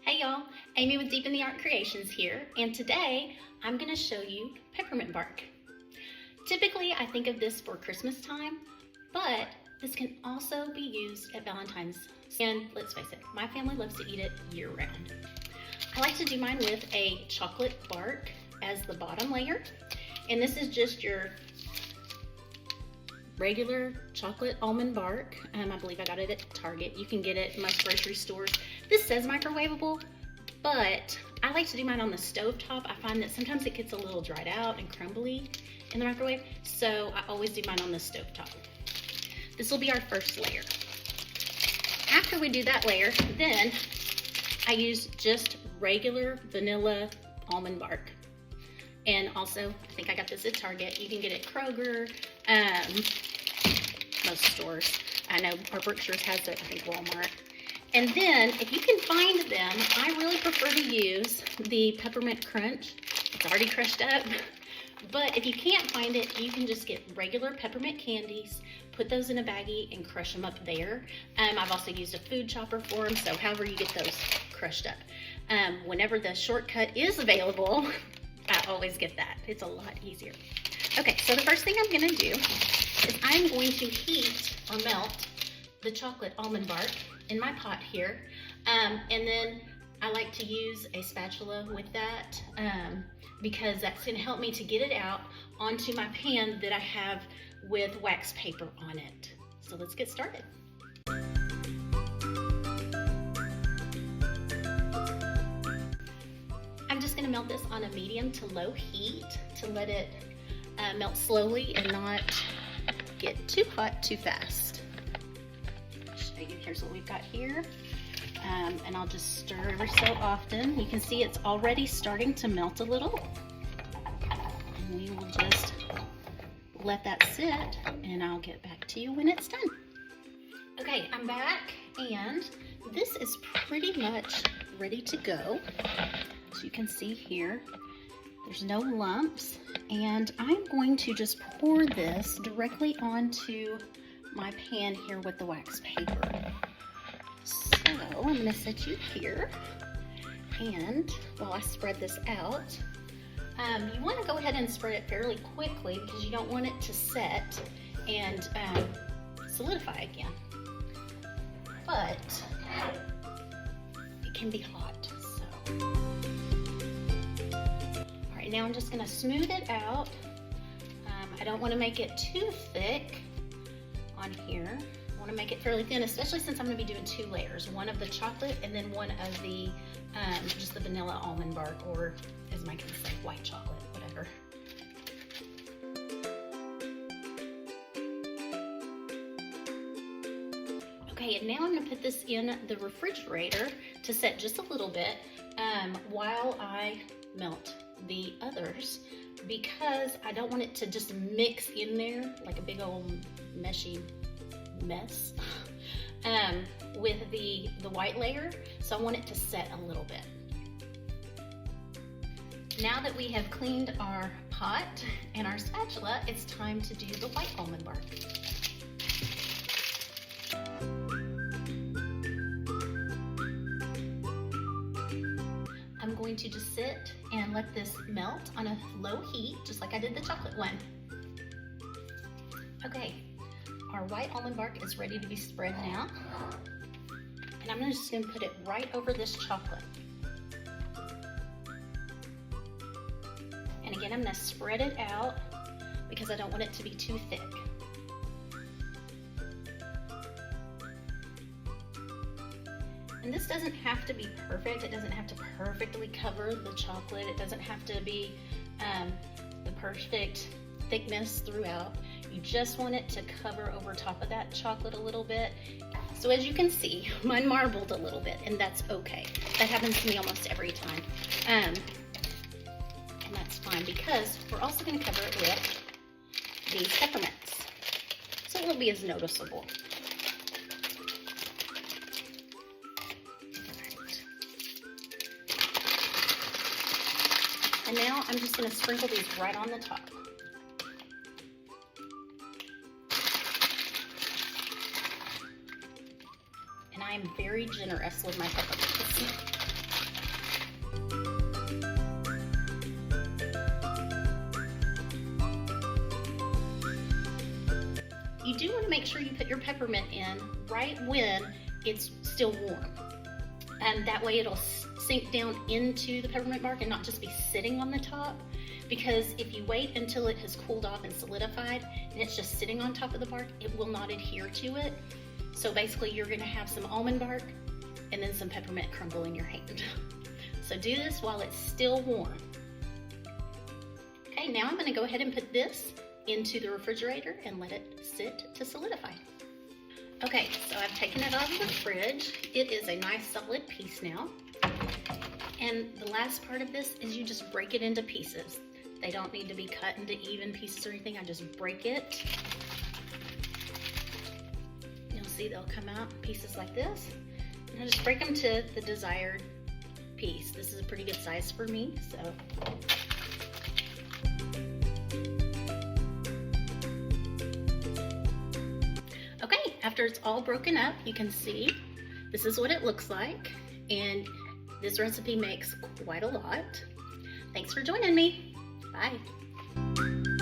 Hey y'all, Amy with Deep in the Art Creations here, and today I'm going to show you peppermint bark. Typically I think of this for Christmas time, but this can also be used at Valentine's. And let's face it, my family loves to eat it year round. I like to do mine with a chocolate bark as the bottom layer, and this is just your regular chocolate almond bark. I believe I got it at Target. You can get it in most grocery stores. This says microwavable, but I like to do mine on the stove top. I find that sometimes it gets a little dried out and crumbly in the microwave, so I always do mine on the stove top. This will be our first layer. After we do that layer, then I use just regular vanilla almond bark. And also, I think I got this at Target. You can get it at Kroger, most stores. I know our Berkshire's has it, I think Walmart. And then, if you can find them, I really prefer to use the Peppermint Crunch. It's already crushed up. But if you can't find it, you can just get regular peppermint candies, put those in a baggie, and crush them up there. I've also used a food chopper for them, so however you get those crushed up. Whenever the shortcut is available, I always get that. It's a lot easier. Okay, so the first thing I'm gonna do is I'm going to heat or melt the chocolate almond bark in my pot here. And then I like to use a spatula with that because that's gonna help me to get it out onto my pan that I have with wax paper on it. So let's get started. I'm just gonna melt this on a medium to low heat to let it melt slowly and not get too hot too fast. I'll show you, here's what we've got here. And I'll just stir every so often. You can see it's already starting to melt a little. And we will just let that sit and I'll get back to you when it's done. Okay, I'm back and this is pretty much ready to go. As you can see here, there's no lumps, and I'm going to just pour this directly onto my pan here with the wax paper. So I'm going to set you here, and while I spread this out, you want to go ahead and spread it fairly quickly because you don't want it to set and solidify again. But it can be hot, so. Now I'm just going to smooth it out. I don't want to make it too thick on here. I want to make it fairly thin, especially since I'm going to be doing two layers. One of the chocolate and then one of the just the vanilla almond bark, or as my kids say, white chocolate, whatever. Okay, and now I'm going to put this in the refrigerator to set just a little bit while I melt the others, because I don't want it to just mix in there like a big old meshy mess with the white layer, so I want it to set a little bit. Now that we have cleaned our pot and our spatula, it's time to do the white almond bark. I'm going to just sit and let this melt on a low heat, just like I did the chocolate one. Okay, our white almond bark is ready to be spread now. And I'm just gonna put it right over this chocolate. And again, I'm gonna spread it out because I don't want it to be too thick. And this doesn't have to be perfect. It doesn't have to perfectly cover the chocolate. It doesn't have to be the perfect thickness throughout. You just want it to cover over top of that chocolate a little bit. So as you can see, mine marbled a little bit, and that's okay. That happens to me almost every time. And that's fine because we're also gonna cover it with these peppermints, so it won't be as noticeable. And now I'm just going to sprinkle these right on the top. And I am very generous with my peppermints. make sure you put your peppermint in right when it's still warm. And that way it'll sink down into the peppermint bark and not just be sitting on the top. Because if you wait until it has cooled off and solidified and it's just sitting on top of the bark, it will not adhere to it. So basically you're gonna have some almond bark and then some peppermint crumble in your hand. So do this while it's still warm. Okay, now I'm gonna go ahead and put this into the refrigerator and let it sit to solidify. Okay, so I've taken it out of the fridge. It is a nice solid piece now. And the last part of this is you just break it into pieces. They don't need to be cut into even pieces or anything. I just break it. You'll see they'll come out in pieces like this. And I just break them to the desired piece. This is a pretty good size for me, so. Okay, after it's all broken up, you can see this is what it looks like. And this recipe makes quite a lot. Thanks for joining me. Bye.